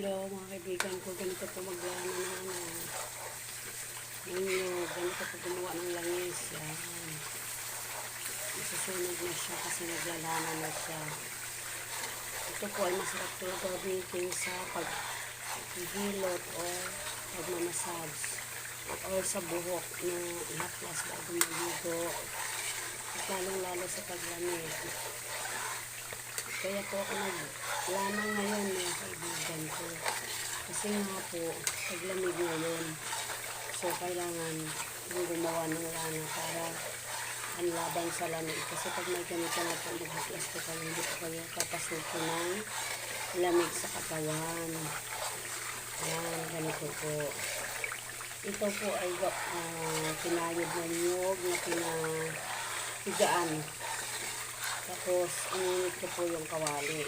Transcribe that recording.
Hello mga kaibigan ko, ganito po maglana ng ninyo, ganito po gumawa ng langis. Yan. Masusunog na siya kasi naglalana na siya. Ito po ay masarap po gamitin sa paghihilot o pagmamasage o sa buhok na ihaplas bago maligo at lalong-lalo sa paglamig. Kaya po ako naglamang ngayon mga kaibigan ko. Kasi nga po, paglamig ngayon. So, kailangan gumawa ng lana para anlaban sa lamig. Kasi pag may ganito na po, maghaplas po kayo, hindi po kayo papasuko ng lamig sa katawan. Ayan, ganito po. Ito po ay pinayod na niyog na pinahigaan. Tapos, ininit ko po yung kawali.